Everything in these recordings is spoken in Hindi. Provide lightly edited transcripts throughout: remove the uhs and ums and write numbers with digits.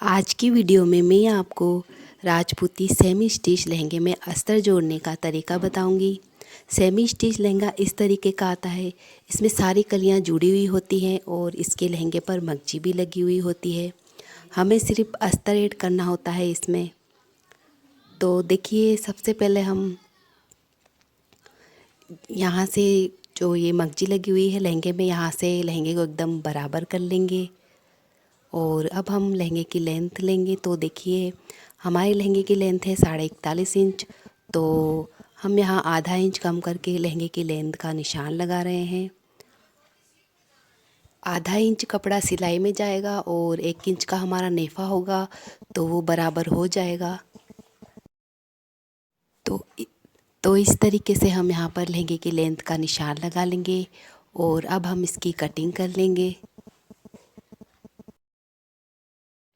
आज की वीडियो में मैं आपको राजपूती सेमी स्टिच लहंगे में अस्तर जोड़ने का तरीका बताऊंगी। सेमी स्टिच लहंगा इस तरीके का आता है। इसमें सारी कलियां जुड़ी हुई होती हैं और इसके लहंगे पर मगजी भी लगी हुई होती है। हमें सिर्फ अस्तर ऐड करना होता है इसमें। तो देखिए, सबसे पहले हम यहाँ से जो ये मगजी लगी हुई है लहंगे में, यहाँ से लहंगे को एकदम बराबर कर लेंगे। और अब हम लहंगे की लेंथ लेंगे। तो देखिए, हमारे लहंगे की लेंथ है 41.5 इंच। तो हम यहाँ आधा इंच कम करके लहंगे की लेंथ का निशान लगा रहे हैं। आधा इंच कपड़ा सिलाई में जाएगा और 1 इंच का हमारा नेफा होगा, तो वो बराबर हो जाएगा। तो तो इस तरीके से हम यहाँ पर लहंगे की लेंथ का निशान लगा लेंगे और अब हम इसकी कटिंग कर लेंगे।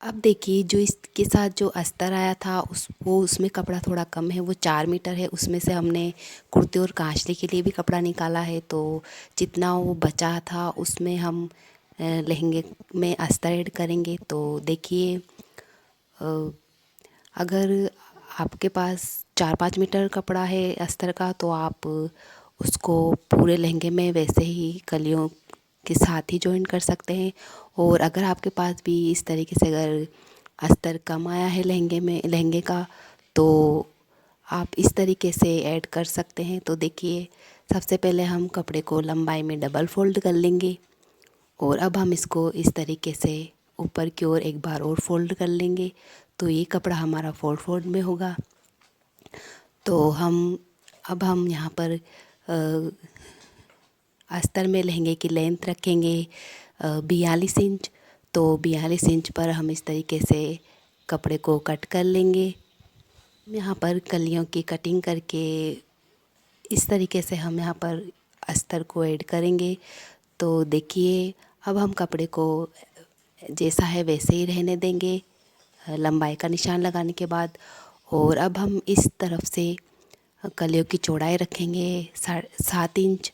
अब देखिए, जो इसके साथ जो अस्तर आया था उसमें कपड़ा थोड़ा कम है, वो 4 मीटर है। उसमें से हमने कुर्ते और कांचले के लिए भी कपड़ा निकाला है। तो जितना वो बचा था उसमें हम लहंगे में अस्तर ऐड करेंगे। तो देखिए, अगर आपके पास 4-5 मीटर कपड़ा है अस्तर का, तो आप उसको पूरे लहंगे में वैसे ही कलियों के साथ ही जॉइन कर सकते हैं। और अगर आपके पास भी इस तरीके से अगर अस्तर कम आया है लहंगे का, तो आप इस तरीके से ऐड कर सकते हैं। तो देखिए, सबसे पहले हम कपड़े को लंबाई में डबल फोल्ड कर लेंगे और अब हम इसको इस तरीके से ऊपर की ओर एक बार और फोल्ड कर लेंगे। तो ये कपड़ा हमारा 4 फोल्ड में होगा। तो अब हम यहाँ पर अस्तर में लहंगे की लेंथ रखेंगे 42 इंच। तो 42 इंच पर हम इस तरीके से कपड़े को कट कर लेंगे। यहाँ पर कलियों की कटिंग करके इस तरीके से हम यहाँ पर अस्तर को ऐड करेंगे। तो देखिए, अब हम कपड़े को जैसा है वैसे ही रहने देंगे लंबाई का निशान लगाने के बाद। और अब हम इस तरफ से कलियों की चौड़ाई रखेंगे 7 इंच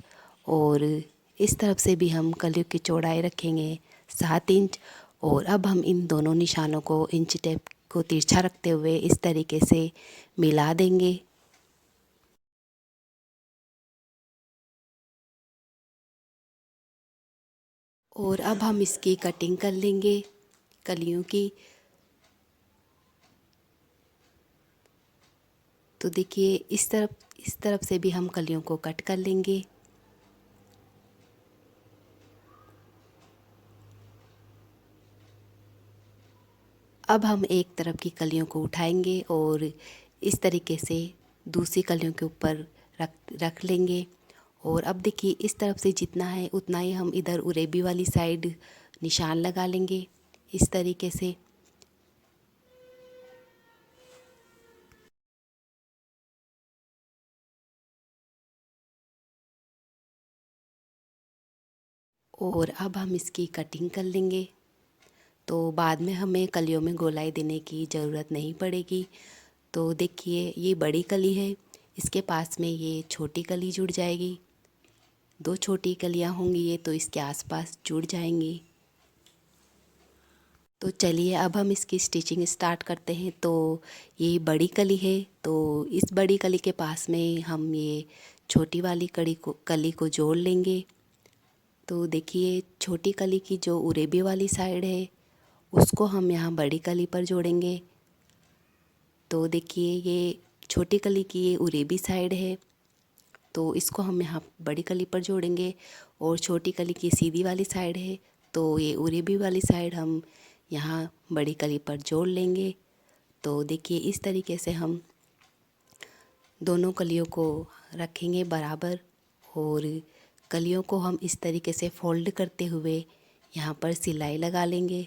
और इस तरफ से भी हम कलियों की चौड़ाई रखेंगे 7 इंच। और अब हम इन दोनों निशानों को इंच टेप को तिरछा रखते हुए इस तरीके से मिला देंगे। और अब हम इसकी कटिंग कर लेंगे कलियों की। तो देखिए, इस तरफ से भी हम कलियों को कट कर लेंगे। अब हम एक तरफ की कलियों को उठाएंगे और इस तरीके से दूसरी कलियों के ऊपर रख लेंगे। और अब देखिए, इस तरफ से जितना है उतना ही हम इधर उरेबी वाली साइड निशान लगा लेंगे इस तरीके से। और अब हम इसकी कटिंग कर लेंगे। तो बाद में हमें कलियों में गोलाई देने की ज़रूरत नहीं पड़ेगी। तो देखिए, ये बड़ी कली है, इसके पास में ये छोटी कली जुड़ जाएगी। 2 छोटी कलियाँ होंगी ये, तो इसके आसपास जुड़ जाएंगी। तो चलिए, अब हम इसकी स्टिचिंग स्टार्ट करते हैं। तो ये बड़ी कली है, तो इस बड़ी कली के पास में हम ये छोटी वाली कली को जोड़ लेंगे। तो देखिए, छोटी कली की जो उरेबी वाली साइड है उसको हम यहाँ बड़ी कली पर जोड़ेंगे। तो देखिए, ये छोटी कली की ये उरेबी साइड है, तो इसको हम यहाँ बड़ी कली पर जोड़ेंगे। और छोटी कली की सीधी वाली साइड है, तो ये उरेबी वाली साइड हम यहाँ बड़ी कली पर जोड़ लेंगे। तो देखिए, इस तरीके से हम दोनों कलियों को रखेंगे बराबर और कलियों को हम इस तरीके से फोल्ड करते हुए यहाँ पर सिलाई लगा लेंगे।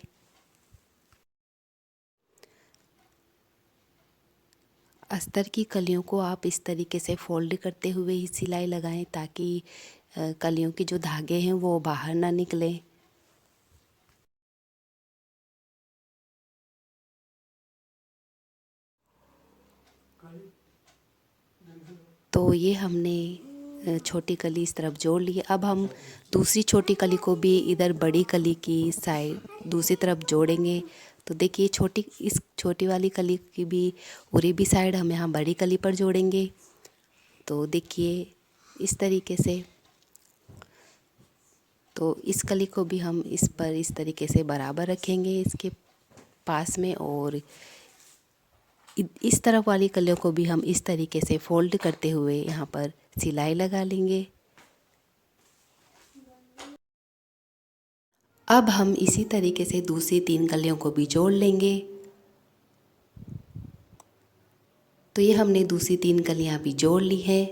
अस्तर की कलियों को आप इस तरीके से फोल्ड करते हुए ही सिलाई लगाएं, ताकि कलियों के जो धागे हैं वो बाहर ना निकलें। तो ये हमने छोटी कली इस तरफ जोड़ ली। अब हम दूसरी छोटी कली को भी इधर बड़ी कली की साइड दूसरी तरफ जोड़ेंगे, तो देखिए इस छोटी वाली कली की भी पूरी भी साइड हम यहाँ बड़ी कली पर जोड़ेंगे। तो देखिए इस तरीके से, तो इस कली को भी हम इस पर इस तरीके से बराबर रखेंगे इसके पास में, और इस तरफ वाली कलियों को भी हम इस तरीके से फोल्ड करते हुए यहाँ पर सिलाई लगा लेंगे। अब हम इसी तरीके से दूसरी 3 कलियों को भी जोड़ लेंगे। तो ये हमने दूसरी 3 कलियाँ भी जोड़ ली है।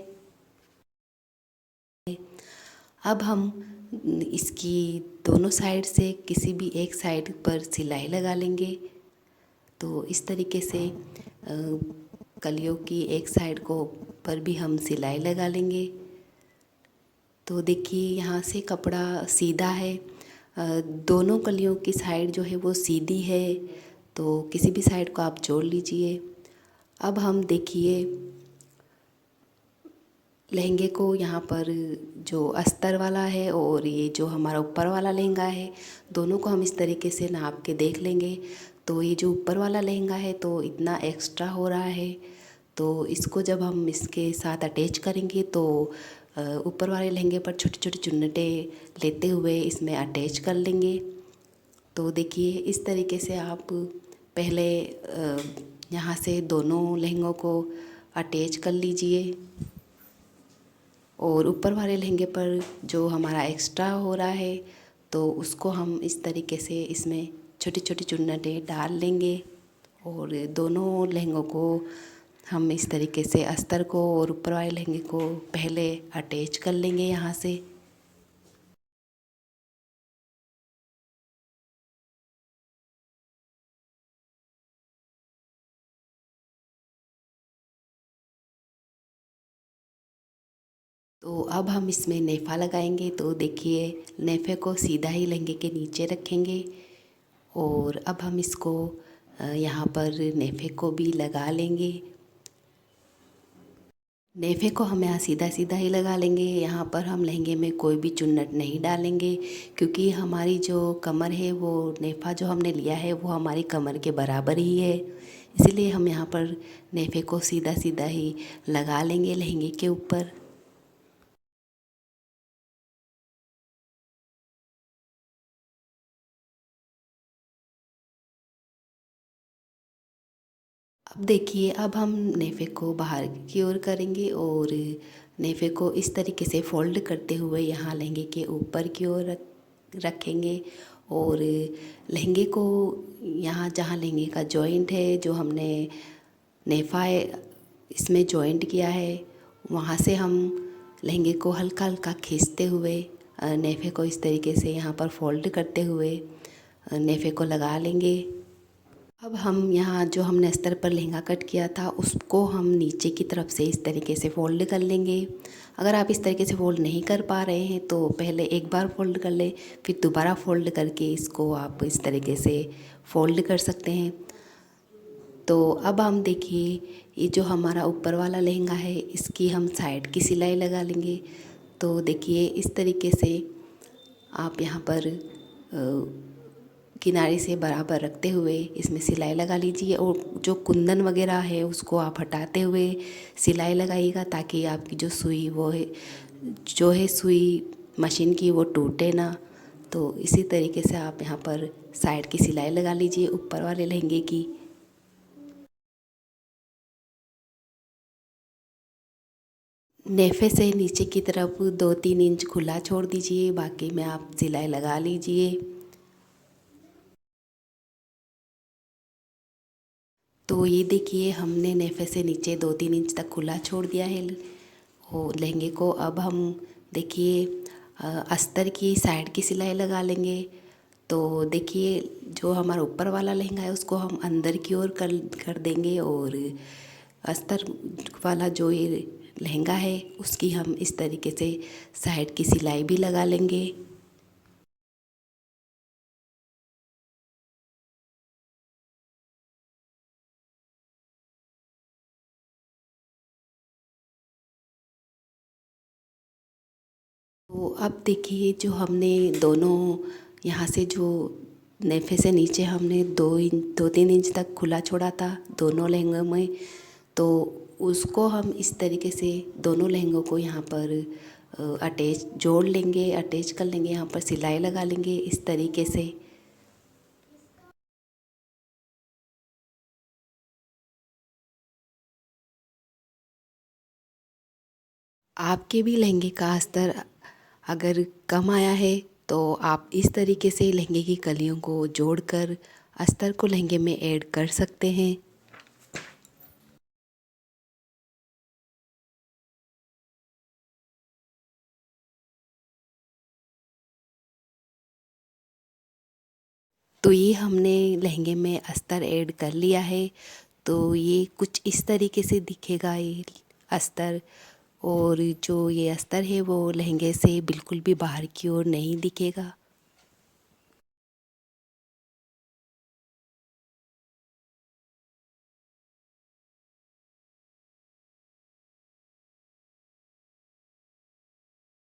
अब हम इसकी दोनों साइड से किसी भी एक साइड पर सिलाई लगा लेंगे। तो इस तरीके से कलियों की एक साइड को पर भी हम सिलाई लगा लेंगे। तो देखिए यहाँ से कपड़ा सीधा है, दोनों कलियों की साइड जो है वो सीधी है, तो किसी भी साइड को आप जोड़ लीजिए। अब हम देखिए लहंगे को यहाँ पर जो अस्तर वाला है और ये जो हमारा ऊपर वाला लहंगा है, दोनों को हम इस तरीके से नाप के देख लेंगे। तो ये जो ऊपर वाला लहंगा है तो इतना एक्स्ट्रा हो रहा है, तो इसको जब हम इसके साथ अटैच करेंगे तो ऊपर वाले लहंगे पर छोटी छोटी चुन्नटें लेते हुए इसमें अटैच कर लेंगे। तो देखिए इस तरीके से आप पहले यहाँ से दोनों लहंगों को अटैच कर लीजिए, और ऊपर वाले लहंगे पर जो हमारा एक्स्ट्रा हो रहा है तो उसको हम इस तरीके से इसमें छोटी छोटी चुन्नटें डाल लेंगे, और दोनों लहंगों को हम इस तरीके से अस्तर को और ऊपर वाले लहंगे को पहले अटैच कर लेंगे यहाँ से। तो अब हम इसमें नेफा लगाएंगे। तो देखिए नेफे को सीधा ही लहंगे के नीचे रखेंगे, और अब हम इसको यहाँ पर नेफे को भी लगा लेंगे। नेफे को हम यहाँ सीधा सीधा ही लगा लेंगे, यहाँ पर हम लहंगे में कोई भी चुन्नट नहीं डालेंगे, क्योंकि हमारी जो कमर है वो नेफा जो हमने लिया है वो हमारी कमर के बराबर ही है, इसीलिए हम यहाँ पर नेफे को सीधा सीधा ही लगा लेंगे लहंगे के ऊपर। अब देखिए अब हम नेफे को बाहर की ओर करेंगे, और नेफे को इस तरीके से फोल्ड करते हुए यहाँ लहंगे के ऊपर की ओर रखेंगे, और लहंगे को यहाँ जहाँ लहंगे का जॉइंट है जो हमने नेफा इसमें जॉइंट किया है, वहाँ से हम लहंगे को हल्का हल्का खींचते हुए नेफे को इस तरीके से यहाँ पर फोल्ड करते हुए नेफे को लगा लेंगे। अब हम यहाँ जो हमने अस्तर पर लहंगा कट किया था उसको हम नीचे की तरफ से इस तरीके से फ़ोल्ड कर लेंगे। अगर आप इस तरीके से फ़ोल्ड नहीं कर पा रहे हैं तो पहले एक बार फ़ोल्ड कर लें, फिर दोबारा फ़ोल्ड करके इसको आप इस तरीके से फ़ोल्ड कर सकते हैं। तो अब हम देखिए ये जो हमारा ऊपर वाला लहंगा है इसकी हम साइड की सिलाई लगा लेंगे। तो देखिए इस तरीके से आप यहाँ पर किनारे से बराबर रखते हुए इसमें सिलाई लगा लीजिए, और जो कुंदन वगैरह है उसको आप हटाते हुए सिलाई लगाइएगा, ताकि आपकी जो सुई वो है जो है सुई मशीन की वो टूटे ना। तो इसी तरीके से आप यहाँ पर साइड की सिलाई लगा लीजिए ऊपर वाले लहंगे की। नेफे से नीचे की तरफ 2-3 इंच खुला छोड़ दीजिए, बाकी में आप सिलाई लगा लीजिए। तो ये देखिए हमने नेफे से नीचे 2-3 इंच तक खुला छोड़ दिया है और लहंगे को। अब हम देखिए अस्तर की साइड की सिलाई लगा लेंगे। तो देखिए जो हमारा ऊपर वाला लहंगा है उसको हम अंदर की ओर कर देंगे, और अस्तर वाला जो ये लहंगा है उसकी हम इस तरीके से साइड की सिलाई भी लगा लेंगे। तो अब देखिए जो हमने दोनों यहाँ से जो नेफे से नीचे हमने 2-3 इंच तक खुला छोड़ा था दोनों लहंगों में। तो उसको हम इस तरीके से दोनों लहंगों को यहाँ पर अटैच जोड़ लेंगे, अटैच कर लेंगे, यहाँ पर सिलाई लगा लेंगे इस तरीके से। आपके भी लहंगे का अस्तर अगर कम आया है तो आप इस तरीके से लहंगे की कलियों को जोड़कर अस्तर को लहंगे में ऐड कर सकते हैं। तो ये हमने लहंगे में अस्तर ऐड कर लिया है। तो ये कुछ इस तरीके से दिखेगा ये अस्तर। और जो ये अस्तर है वो लहंगे से बिल्कुल भी बाहर की ओर नहीं दिखेगा।